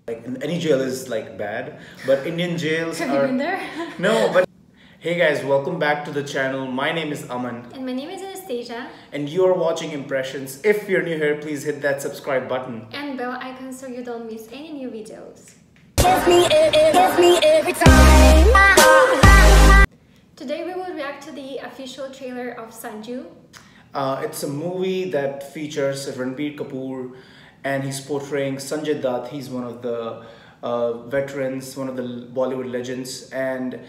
Like any jail is like bad, but Indian jails Have are... you been there? No, but hey guys, welcome back to the channel. My name is Aman. And my name is Anastasia. And you are watching Impressions. If you're new here, please hit that subscribe button. And bell icon so you don't miss any new videos. Kiss me every time. Today we will react to the official trailer of Sanju. It's a movie that features Ranbir Kapoor and he's portraying Sanjay Dutt. He's one of the veterans, one of the Bollywood legends, and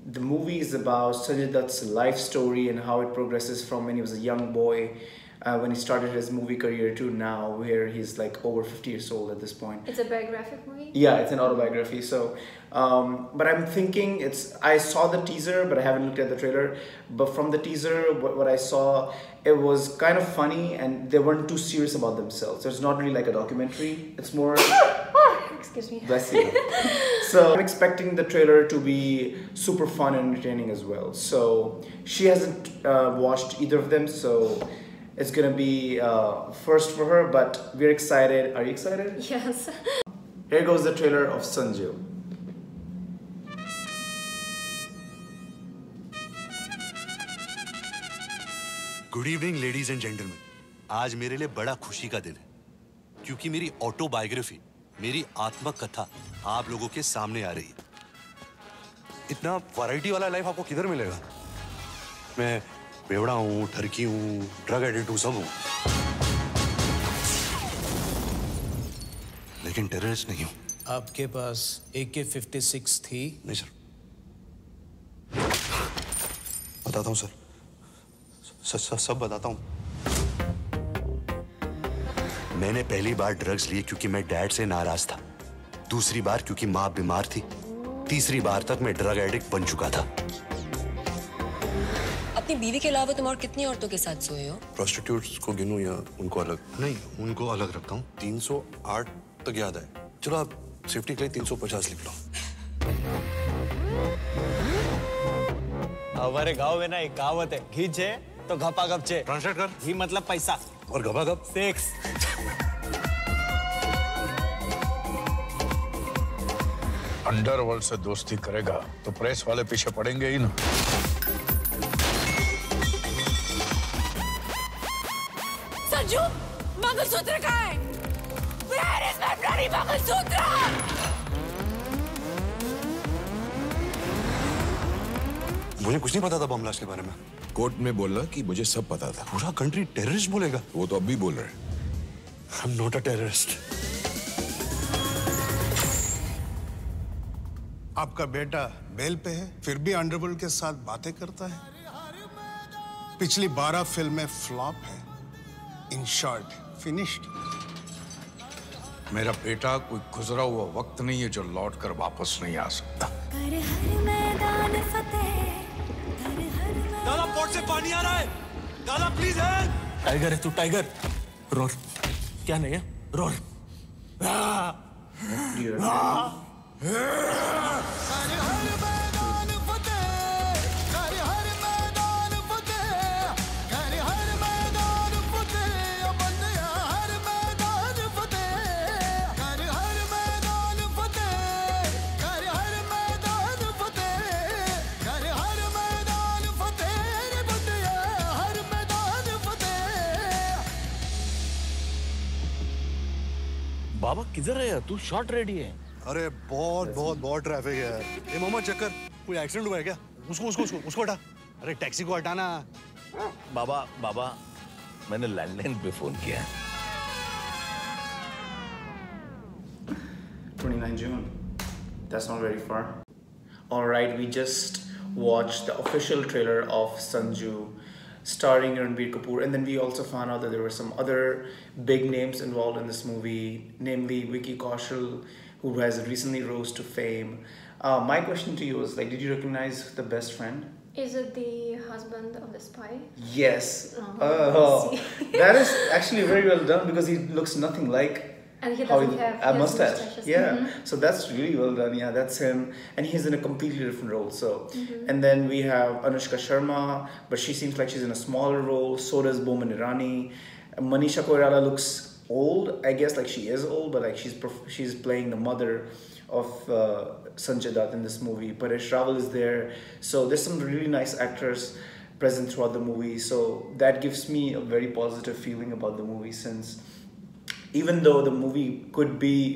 the movie is about Sanjay Dutt's life story and how it progresses from when he was a young boy, when he started his movie career, to now where he's like over 50 years old at this point. It's a biographic movie? Yeah, it's an autobiography. So, but I'm thinking I saw the teaser, but I haven't looked at the trailer. But from the teaser, what I saw, it was kind of funny and they weren't too serious about themselves. So it's not really like a documentary. It's more... Excuse me. Bless you. So I'm expecting the trailer to be super fun and entertaining as well. So she hasn't watched either of them, so it's gonna be first for her, but we're excited. Are you excited? Yes. Here goes the trailer of Sanju. Good evening ladies and gentleman. आज मेरे लिए बड़ा खुशी का दिन है क्योंकि मेरी ऑटोबायोग्राफी, मेरी आत्मकथा आप लोगों के सामने आ रही है। इतना वैरायटी वाला लाइफ आपको किधर मिलेगा? मैं बेवड़ा हूँ, ठरकी हूँ, ड्रग एडिक्ट हूँ, सब हूँ, लेकिन टेररिस्ट नहीं हूँ। आपके पास AK-56 थी? नहीं सर। बताता हूँ सर, सब बताता हूँ। मैंने पहली बार ड्रग्स लिए क्योंकि मैं डैड से नाराज था, दूसरी बार क्योंकि माँ बीमार थी, तीसरी बार तक मैं ड्रग एडिक्ट बन चुका था। अपनी बीवी के अलावा तुम और कितनी औरतों के साथ सोए हो? प्रोस्टिट्यूट्स को गिनूं या उनको अलग? नहीं, उनको अलग रखता हूँ। 308 तक याद है। चलो आप सेफ्टी के लिए 350 लिख लो। हमारे गांव में ना एक कहावत है, घी छे तो घपा गप छे। ट्रांसलेट कर। घी मतलब पैसा और घपा गप सेक्स। अंडरवर्ल्ड से दोस्ती करेगा तो प्रेस वाले पीछे पड़ेंगे ही ना। संजू, मंगलसूत्र कहाँ है? Where is my bloody mangalsutra? मुझे कुछ नहीं पता था बम ब्लास्ट के बारे में। कोर्ट में बोला कि मुझे सब पता था। पूरा कंट्री टेररिस्ट बोलेगा? वो तो अब भी बोल रहे हैं। I'm not a terrorist. आपका बेटा बेल पे है, फिर भी अंडरवर्ल्ड के साथ बातें करता है। पिछली 12 फिल्में फ्लॉप है। In short, finished. मेरा बेटा कोई गुजरा हुआ वक्त नहीं है जो लौट कर वापस नहीं आ सकता। दादा पोर्ट से पानी आ रहा है। दादा प्लीज हेल्प। टाइगर है तू, टाइगर। रोर। क्या नहीं है? रोर। बाबा किधर है? तू शॉर्ट रेडी है? अरे बहुत ट्रैफिक है यार। ए मोहम्मद चक्कर, कोई एक्सीडेंट हुआ है क्या? उसको हटा। अरे टैक्सी को हटाना। बाबा मैंने लैंडलाइन पे फोन किया है। 29 June. That's not very far. Alright, we just watched the official trailer of Sanju, starring Ranbir Kapoor, and then we also found out that there were some other big names involved in this movie, namely Vicky Kaushal, who has recently rose to fame. My question to you is, like, did you recognize the best friend? Is it the husband of the spy? Yes. That is actually very well done because he looks nothing like. And he doesn't have a mustache. Yeah. So that's really well done. Yeah, that's him. And he's in a completely different role. So, and then we have Anushka Sharma, but she seems like she's in a smaller role. So does Hirani. Manisha Koirala looks old, I guess. Like she is old, but like she's playing the mother of Sanjay Dutt in this movie. Paresh Rawal is there, so there's some really nice actors present throughout the movie. So that gives me a very positive feeling about the movie, since even though the movie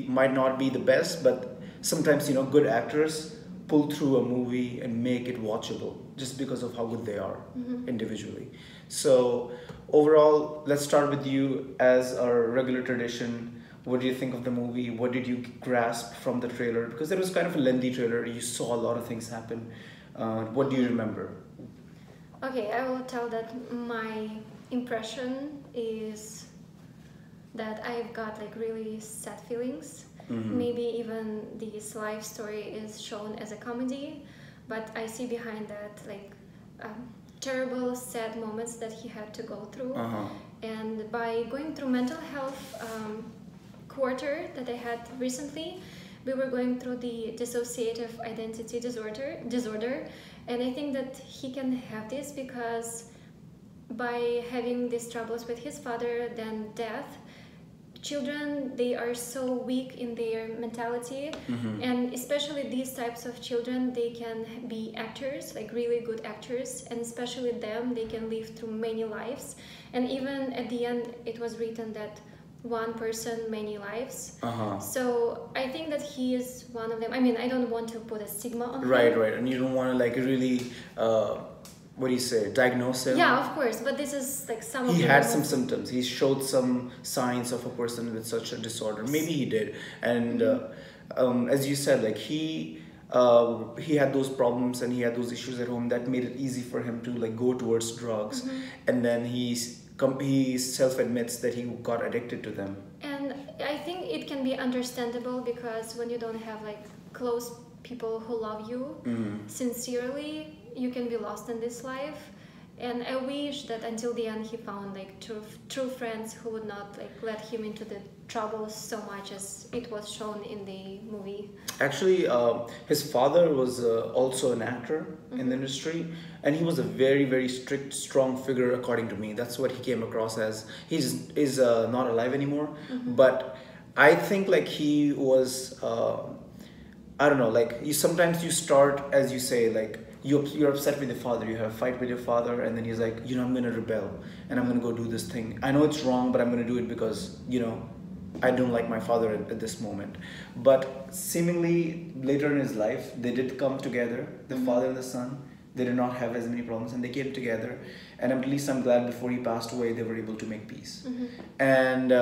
might not be the best, but sometimes, you know, good actors pull through a movie and make it watchable just because of how good they are individually. So overall, let's start with you as our regular tradition. What do you think of the movie? What did you grasp from the trailer? Because there was kind of a lengthy trailer. You saw a lot of things happen. What do you remember? Okay, I will tell that my impression is that I've got like really sad feelings. Maybe even this life story is shown as a comedy, but I see behind that like terrible, sad moments that he had to go through. And by going through mental health quarter that I had recently, we were going through the dissociative identity disorder, and I think that he can have this because by having these troubles with his father, then death, children, they are so weak in their mentality, and especially these types of children, they can be actors, like really good actors, and especially them, they can live through many lives. And even at the end, it was written that one person, many lives. So I think that he is one of them. I mean, I don't want to put a stigma on him. Right, and you don't want to like really what do you say, diagnose him? Yeah, of course, but this is like some of he had some symptoms. He showed some signs of a person with such a disorder. Maybe he did. And as you said, like he had those problems and he had those issues at home that made it easy for him to like go towards drugs. And then he self-admits that he got addicted to them. And I think it can be understandable because when you don't have like close people who love you sincerely, you can be lost in this life. And I wish that until the end he found like true friends who would not like let him into the troubles so much as it was shown in the movie. Actually, his father was also an actor in the industry, and he was a very, very strict, strong figure according to me. That's what he came across as. He's not alive anymore, but I think like he was, I don't know, like sometimes you start, as you say, like you're upset with your father, you have a fight with your father, and then he's like, you know, I'm gonna rebel and I'm gonna go do this thing. I know it's wrong, but I'm gonna do it because, you know, I don't like my father at this moment. But seemingly later in his life, they did come together, the father and the son. They did not have as many problems and they came together. And at least I'm glad before he passed away, they were able to make peace. And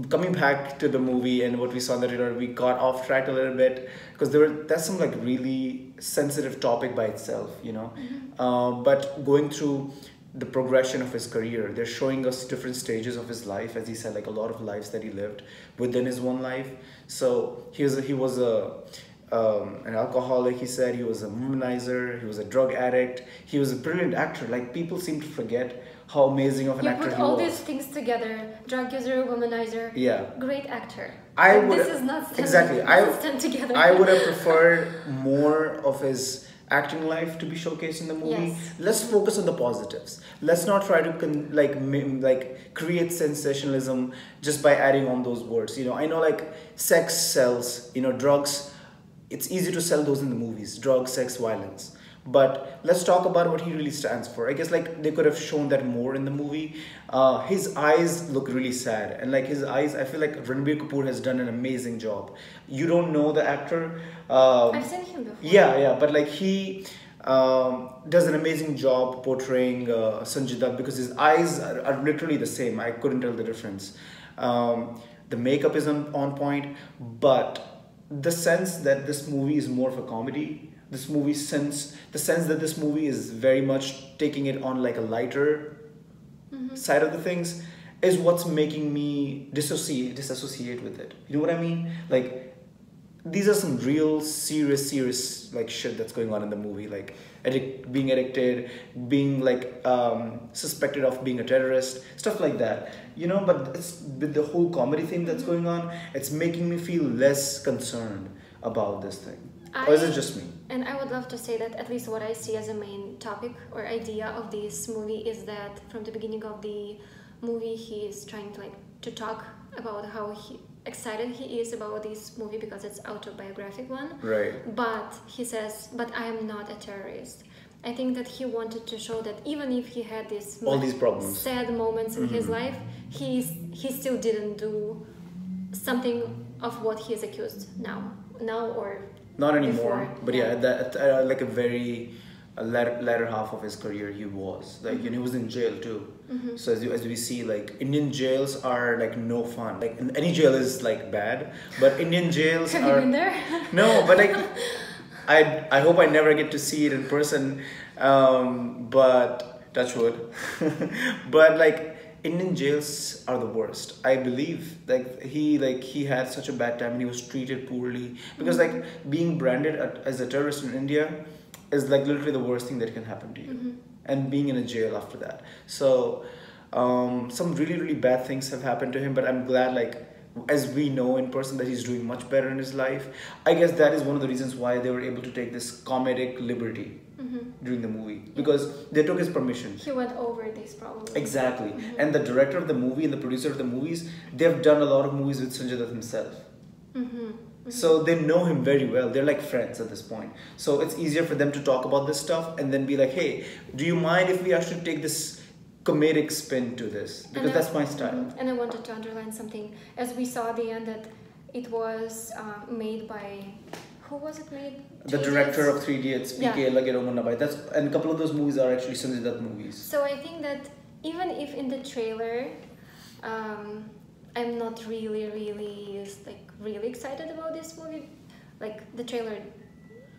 coming back to the movie and what we saw in the trailer, we got off track a little bit because that's some like really sensitive topic by itself, you know. But going through the progression of his career, they're showing us different stages of his life, as he said, like a lot of lives that he lived within his one life. So he was an alcoholic, he said, he was a womanizer, he was a drug addict, he was a brilliant actor. Like people seem to forget how amazing of an actor he was. You put all these things together, drug user, womanizer, great actor. This is not stand together. I would have preferred more of his acting life to be showcased in the movie. Yes. Let's focus on the positives. Let's not try to create sensationalism just by adding on those words. You know, I know like sex sells, you know, drugs, it's easy to sell those in the movies, drugs, sex, violence. But let's talk about what he really stands for. I guess like they could have shown that more in the movie. His eyes look really sad, and like his eyes, I feel like Ranbir Kapoor has done an amazing job. You don't know the actor. I've seen him before. Yeah, but like he does an amazing job portraying Sanjay Dutt because his eyes are literally the same. I couldn't tell the difference. The makeup is on point, but the sense that this movie is more of a comedy. The sense that this movie is very much taking it on like a lighter side of the things is what's making me disassociate with it. You know what I mean? Like these are some real serious like shit that's going on in the movie, like being addicted, being like suspected of being a terrorist, stuff like that, you know. But it's with the whole comedy theme that's going on, it's making me feel less concerned about this thing. Or is it just me? And I would love to say that at least what I see as a main topic or idea of this movie is that from the beginning of the movie he is trying to like to talk about how excited he is about this movie because it's autobiographic one. Right. But he says, "But I am not a terrorist." I think that he wanted to show that even if he had all these problems, sad moments in his life, he still didn't do something of what he is accused now or not anymore. before. But yeah, that like a very latter half of his career, he was like, you know, he was in jail too. So as we see, like Indian jails are like no fun. Like any jail is like bad, but Indian jails Have are. you been there? No, but like I hope I never get to see it in person. But touch wood. But like Indian jails are the worst. I believe like he had such a bad time and he was treated poorly because like being branded as a terrorist in India is like literally the worst thing that can happen to you, and being in a jail after that. So some really bad things have happened to him, but I'm glad, like, as we know in person, that he's doing much better in his life. I guess that is one of the reasons why they were able to take this comedic liberty during the movie, because they took his permission. He went over this problem. Exactly. And the director of the movie and the producer of the movies, they've done a lot of movies with Sanjay Dutt himself. So they know him very well. They're like friends at this point. So it's easier for them to talk about this stuff and then be like, hey, do you mind if we actually take this comedic spin to this? Because that's my style. And I wanted to underline something. As we saw at the end, that it was made by... Who was it made? The director of 3 Idiots, PK Lageromannabai. And a couple of those movies are actually Sanjay Dutt movies. So I think that even if in the trailer, I'm not really excited about this movie. Like the trailer,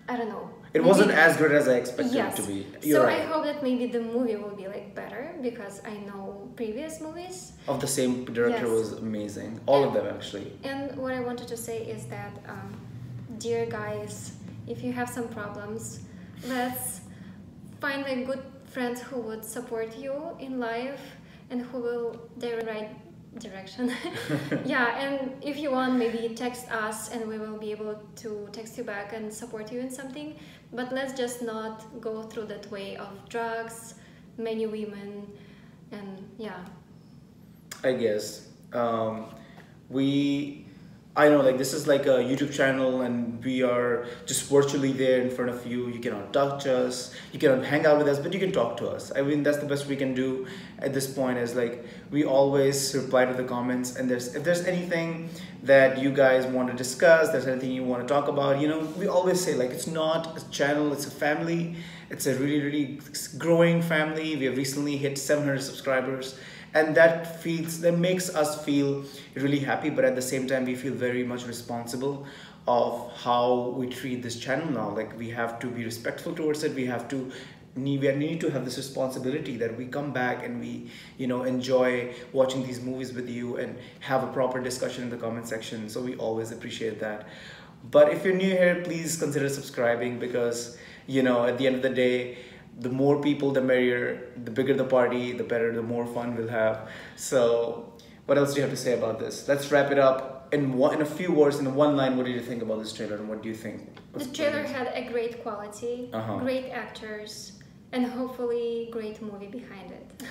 I don't know. It wasn't as good as I expected it to be. You're right. I hope that maybe the movie will be like better, because I know previous movies of the same director was amazing. All of them actually. And what I wanted to say is that, dear guys, if you have some problems, let's find like good friends who would support you in life and who will direct right direction. And if you want, maybe text us and we will be able to text you back and support you in something. But let's just not go through that way of drugs, many women, and I guess I know, like, this is like a YouTube channel and we are just virtually there in front of you. You cannot touch us, you cannot hang out with us, but you can talk to us. I mean, that's the best we can do at this point, is like, we always reply to the comments, and if there's anything that you guys want to discuss, there's anything you want to talk about, you know, we always say, like, it's not a channel, it's a family. It's a really growing family. We have recently hit 700 subscribers. And that makes us feel really happy, but at the same time, we feel very much responsible of how we treat this channel now. Like, we have to be respectful towards it. We need to have this responsibility that we come back and we, you know, enjoy watching these movies with you and have a proper discussion in the comment section. So we always appreciate that. But if you're new here, please consider subscribing, because, you know, at the end of the day, the more people, the merrier. The bigger the party, the better, the more fun we'll have. So what else do you have to say about this? Let's wrap it up in a few words, in one line. What did you think about this trailer, and what do you think? The trailer had a great quality, great actors, and hopefully great movie behind it.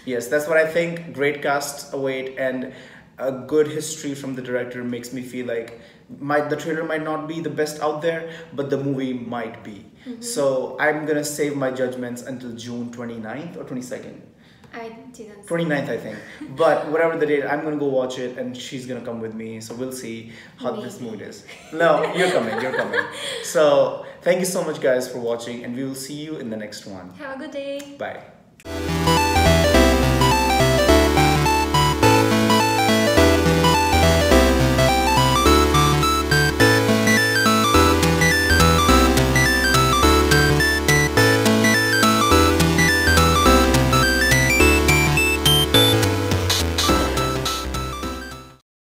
Yes, that's what I think. Great cast await, and a good history from the director makes me feel like the trailer might not be the best out there, but the movie might be. So I'm gonna save my judgments until June 29th or 22nd. I didn't. 29th, I think. But whatever the date, I'm gonna go watch it, and she's gonna come with me. So we'll see how this movie is. No, you're coming. You're coming. So thank you so much, guys, for watching, and we will see you in the next one. Have a good day. Bye.